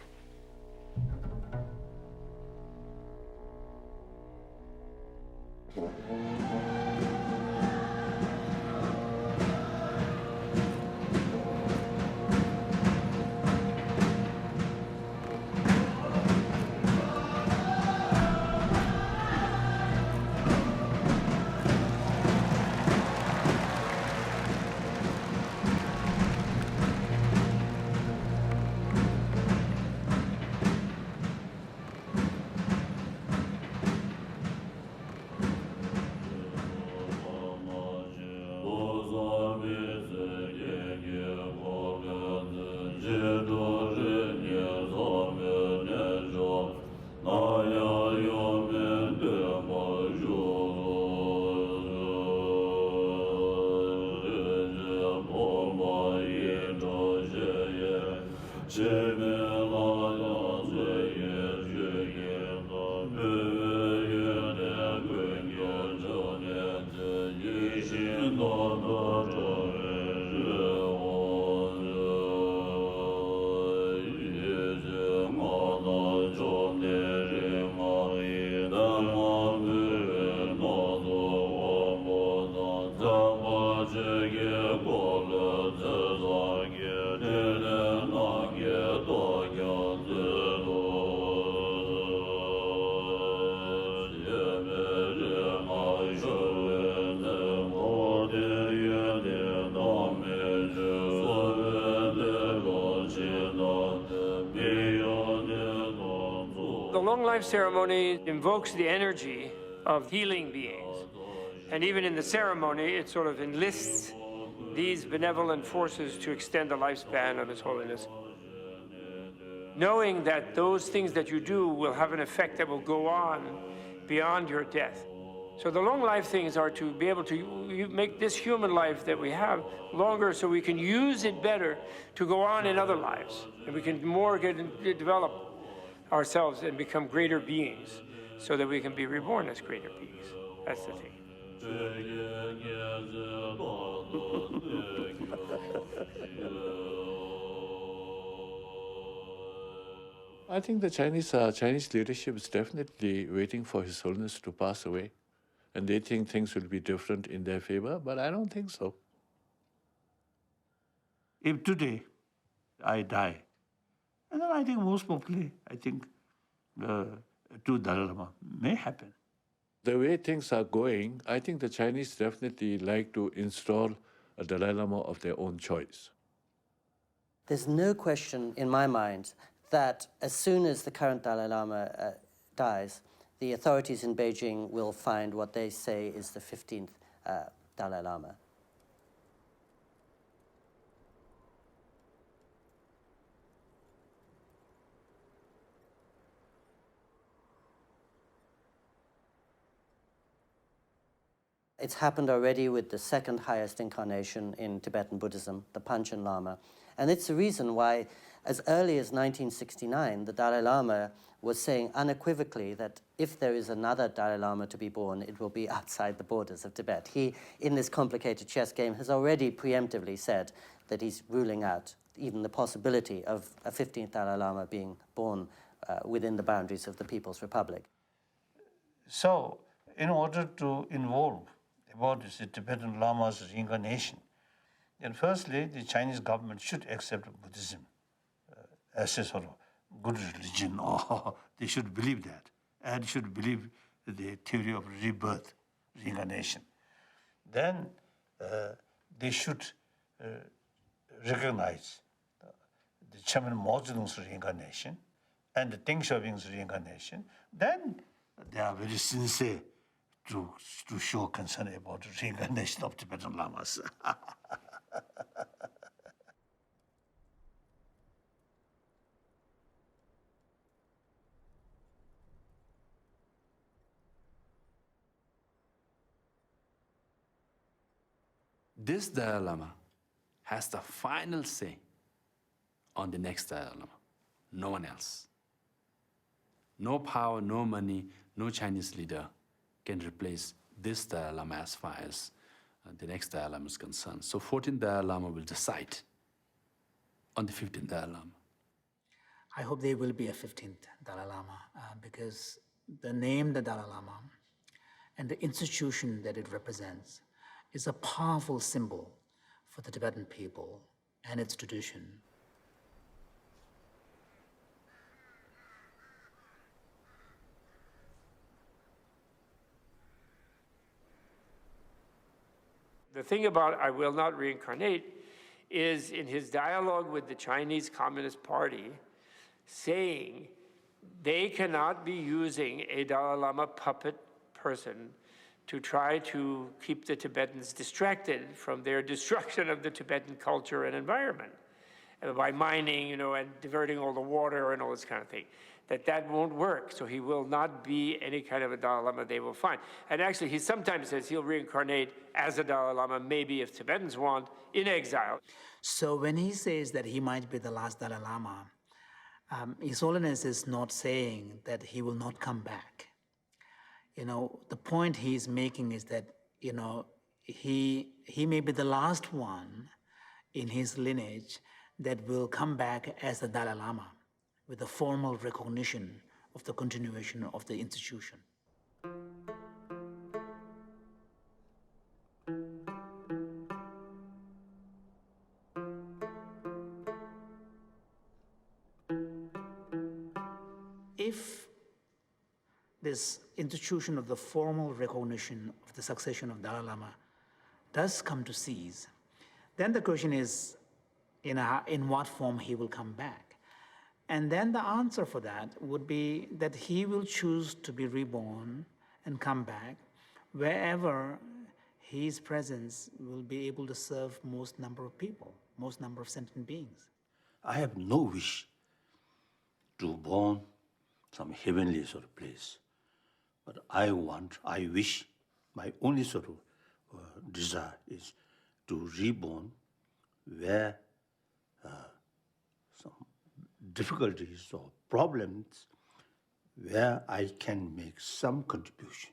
The long life ceremony invokes the energy of healing beings. And even in the ceremony, it sort of enlists these benevolent forces to extend the lifespan of His Holiness. Knowing that those things that you do will have an effect that will go on beyond your death. So the long life things are to be able to make this human life that we have longer so we can use it better to go on in other lives. And we can more develop ourselves and become greater beings so that we can be reborn as greater beings. That's the thing. I think the Chinese leadership is definitely waiting for His Holiness to pass away. And they think things will be different in their favor, but I don't think so. If today I die, and then I think most probably, to Dalai Lama may happen. The way things are going, I think the Chinese definitely like to install a Dalai Lama of their own choice. There's no question in my mind that as soon as the current Dalai Lama dies, the authorities in Beijing will find what they say is the 15th Dalai Lama. It's happened already with the second highest incarnation in Tibetan Buddhism, the Panchen Lama. And it's the reason why, as early as 1969, the Dalai Lama was saying unequivocally that if there is another Dalai Lama to be born, it will be outside the borders of Tibet. He, in this complicated chess game, has already preemptively said that he's ruling out even the possibility of a 15th Dalai Lama being born within the boundaries of the People's Republic. So, in order to involve about this Tibetan Lama's reincarnation, then firstly, the Chinese government should accept Buddhism as a sort of good religion, or they should believe that, and should believe the theory of rebirth, reincarnation. Then they should recognize the Chairman Mao Zedong's reincarnation and the Deng Xiaoping's reincarnation. Then they are very sincere to show concern about the reincarnation of Tibetan Lamas. This Dalai Lama has the final say on the next Dalai Lama. No one else. No power, no money, no Chinese leader can replace this Dalai Lama as far as the next Dalai Lama is concerned. So 14th Dalai Lama will decide on the 15th Dalai Lama. I hope there will be a 15th Dalai Lama because the name the Dalai Lama and the institution that it represents is a powerful symbol for the Tibetan people and its tradition. The thing about I will not reincarnate is in his dialogue with the Chinese Communist Party saying they cannot be using a Dalai Lama puppet person to try to keep the Tibetans distracted from their destruction of the Tibetan culture and environment by mining, and diverting all the water and all this kind of thing. That won't work. So he will not be any kind of a Dalai Lama they will find. And actually, he sometimes says he'll reincarnate as a Dalai Lama, maybe if Tibetans want, in exile. So when he says that he might be the last Dalai Lama, His Holiness is not saying that he will not come back. The point he's making is that, he may be the last one in his lineage that will come back as the Dalai Lama with a formal recognition of the continuation of the institution. If this institution of the formal recognition of the succession of Dalai Lama does come to cease, then the question is, in what form he will come back. And then the answer for that would be that he will choose to be reborn and come back wherever his presence will be able to serve most number of people, most number of sentient beings. I have no wish to born some heavenly sort of place. But I wish, my only sort of desire is to reborn where some difficulties or problems where I can make some contribution.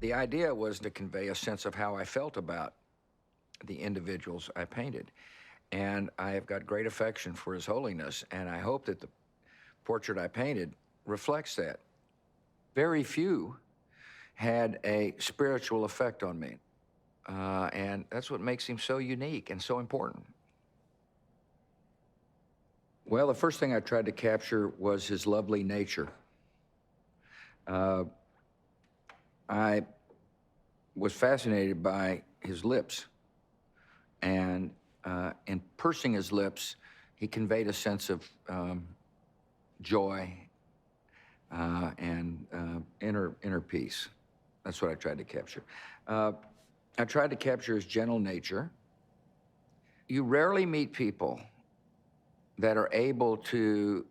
The idea was to convey a sense of how I felt about the individuals I painted. And I have got great affection for His Holiness, and I hope that the portrait I painted reflects that. Very few had a spiritual effect on me, and that's what makes him so unique and so important. Well, the first thing I tried to capture was his lovely nature. I was fascinated by his lips, and in pursing his lips, he conveyed a sense of joy and inner peace. That's what I tried to capture. I tried to capture his gentle nature. You rarely meet people that are able to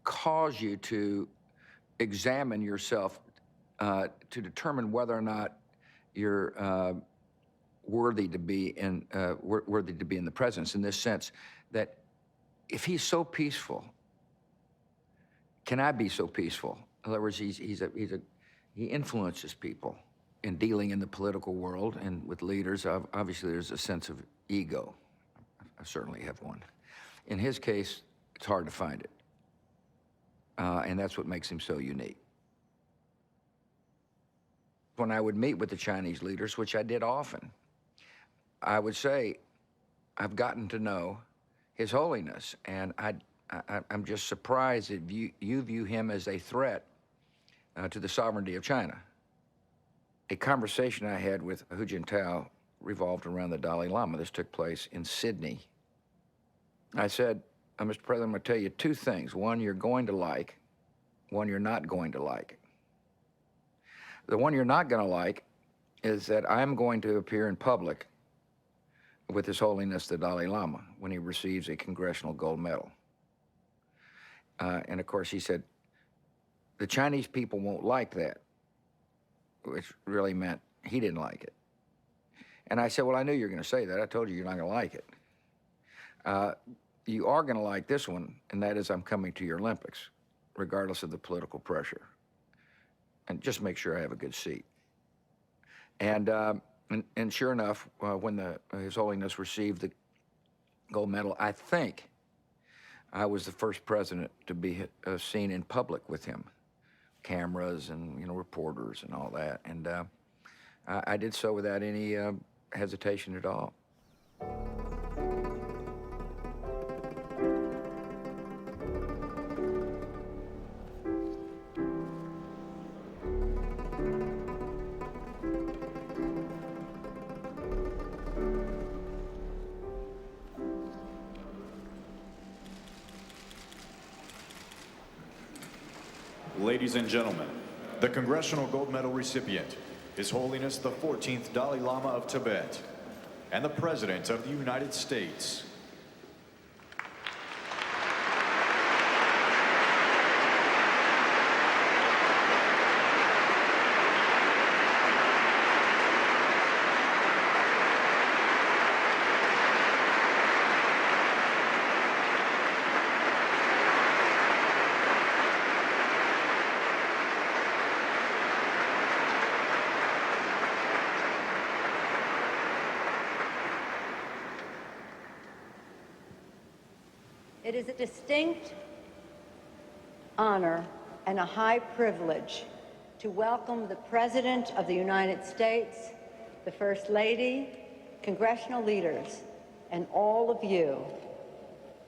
cause you to examine yourself to determine whether or not you're worthy to be in the presence. In this sense, that if he's so peaceful, can I be so peaceful? In other words, he influences people in dealing in the political world and with leaders. Obviously, there's a sense of ego. I certainly have one. In his case, it's hard to find it. And that's what makes him so unique. When I would meet with the Chinese leaders, which I did often, I would say, I've gotten to know His Holiness, and I'm just surprised that you view him as a threat to the sovereignty of China. A conversation I had with Hu Jintao revolved around the Dalai-Lama. This took place in Sydney. I said, Mr. President, I'm going to tell you two things. One you're going to like, one you're not going to like. The one you're not going to like is that I'm going to appear in public with His Holiness the Dalai-Lama when he receives a Congressional Gold Medal. And of course, he said, the Chinese people won't like that, which really meant he didn't like it. And I said, well, I knew you were going to say that. I told you you're not going to like it. You are going to like this one, and that is I'm coming to your Olympics, regardless of the political pressure. And just make sure I have a good seat. And sure enough, when His Holiness received the gold medal, I think I was the first president to be seen in public with him. Cameras and, reporters and all that. And I did so without any hesitation at all. Ladies and gentlemen, the Congressional Gold Medal recipient, His Holiness the 14th Dalai-Lama of Tibet, and the President of the United States. It is a distinct honor and a high privilege to welcome the President of the United States, the First Lady, congressional leaders, and all of you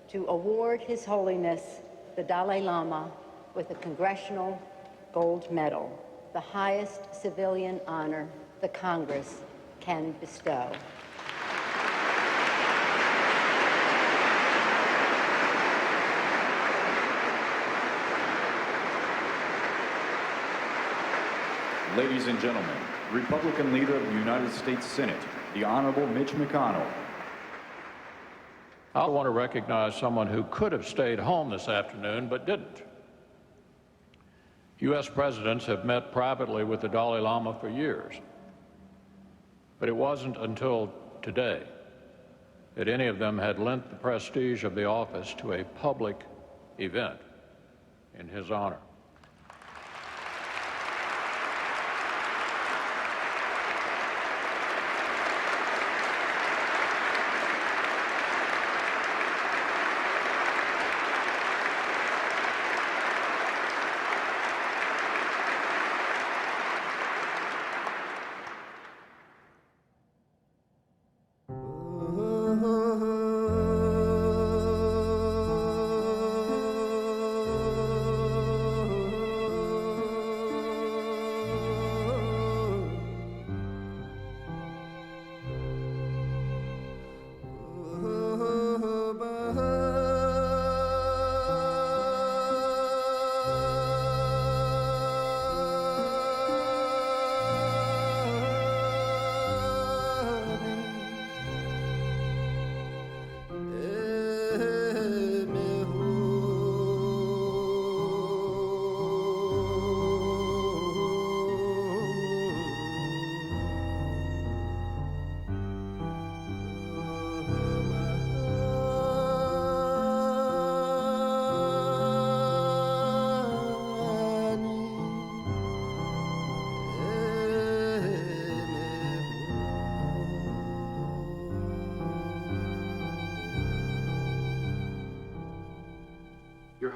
to award His Holiness the Dalai Lama with the Congressional Gold Medal, the highest civilian honor the Congress can bestow. Ladies and gentlemen, Republican Leader of the United States Senate, the Honorable Mitch McConnell. I want to recognize someone who could have stayed home this afternoon but didn't. U.S. presidents have met privately with the Dalai Lama for years, but it wasn't until today that any of them had lent the prestige of the office to a public event in his honor.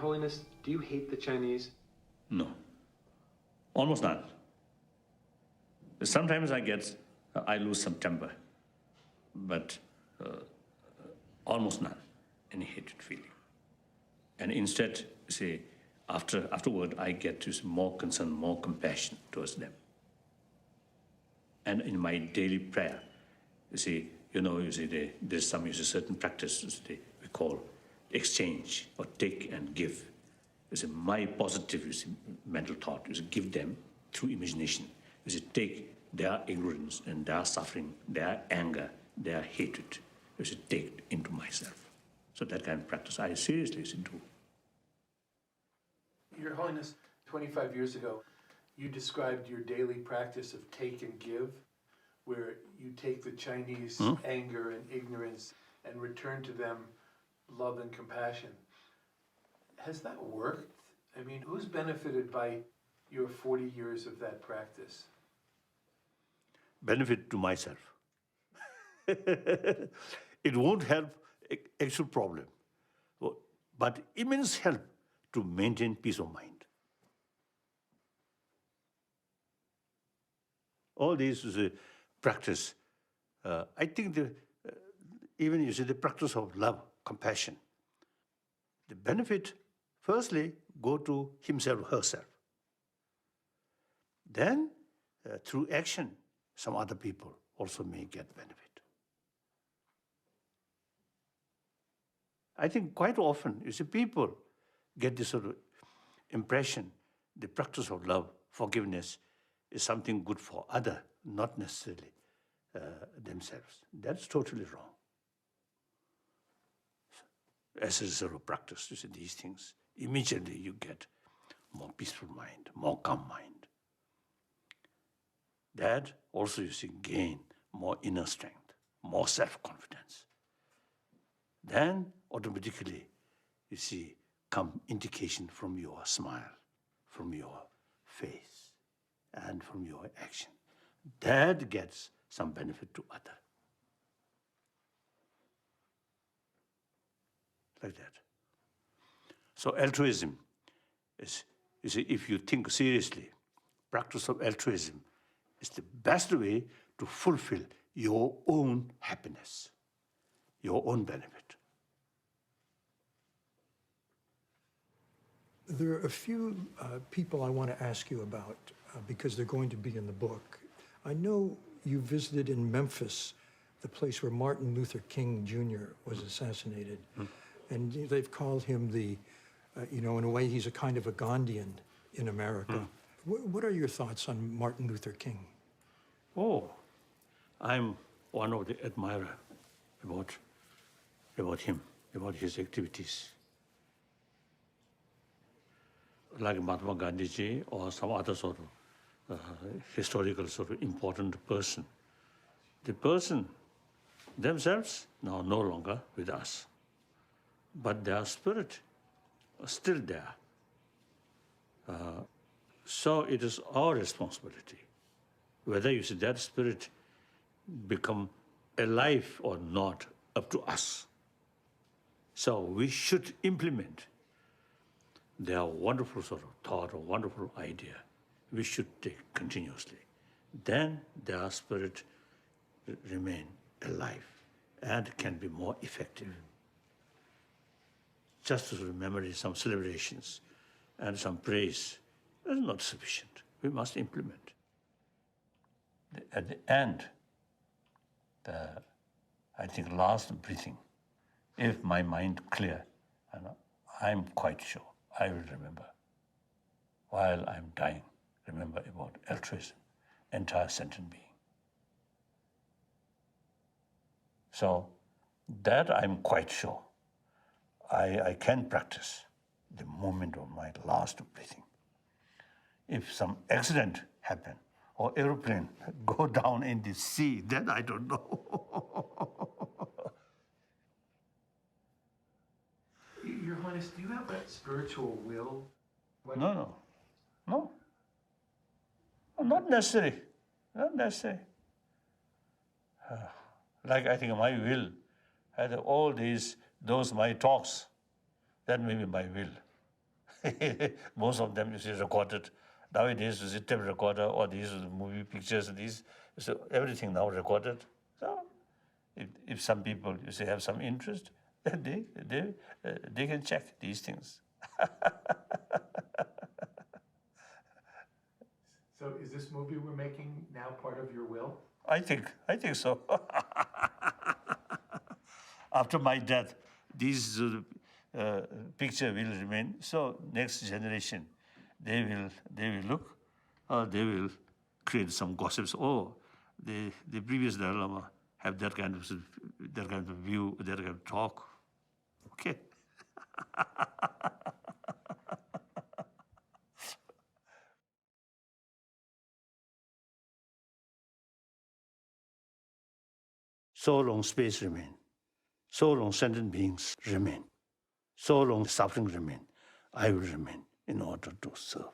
Holiness, do you hate the Chinese? No. Almost none. Sometimes I lose some temper, but almost none, any hatred feeling. And instead, say, afterward, I get more concern, more compassion towards them. And in my daily prayer, there's some certain practice we call exchange or take and give. My positive mental thought is give them through imagination. Take their ignorance and their suffering, their anger, their hatred, take into myself. So that kind of practice I seriously do. Your Holiness, 25 years ago, you described your daily practice of take and give, where you take the Chinese anger and ignorance and return to them love and compassion. Has that worked? I mean, who's benefited by your 40 years of that practice? Benefit to myself. It won't help actual problem, but immense help to maintain peace of mind. All this is a practice. I think even the practice of love, compassion, the benefit firstly go to himself, herself. Then through action, some other people also may get benefit. I think quite often, people get this sort of impression, the practice of love, forgiveness, is something good for others, not necessarily themselves. That's totally wrong. As a sort of practice, these things, immediately you get more peaceful mind, more calm mind. That also gain more inner strength, more self-confidence. Then automatically, come indication from your smile, from your face, and from your action. That gets some benefit to others. Like that. So altruism is, if you think seriously, practice of altruism is the best way to fulfill your own happiness, your own benefit. There are a few people I want to ask you about because they're going to be in the book. I know you visited in Memphis, the place where Martin Luther King Jr. was assassinated. And they've called him in a way, he's a kind of a Gandhian in America. What are your thoughts on Martin Luther King? Oh, I'm one of the admirers about him, about his activities. Like Mahatma Gandhi or some other sort of historical sort of important person. The person themselves now no longer with us, but their spirit is still there. So it is our responsibility, whether that spirit become alive or not, up to us. So we should implement their wonderful sort of thought or wonderful idea. We should take continuously. Then their spirit remain alive and can be more effective. Just to remember some celebrations and some praise is not sufficient. We must implement. At the end, I think last breathing, if my mind clear, I'm quite sure I will remember, while I'm dying, remember about altruism, entire sentient being. So that I'm quite sure I can practice the moment of my last breathing. If some accident happen or airplane go down in the sea, then I don't know. Your Highness, do you have that spiritual will? No. Not necessary. Not necessary. Like I think my will, all those my talks, that may be my will. Most of them, you see, recorded. Nowadays, you see tape recorder or these movie pictures, so everything now recorded. So if some people, you see, have some interest, then they can check these things. So is this movie we're making now part of your will? I think so. After my death, these picture will remain. So next generation, they will look, they will create some gossips. Oh, the previous Dalai Lama have that kind of view, that kind of talk. Okay. So long space remain, so long sentient beings remain, so long suffering remain, I will remain in order to serve.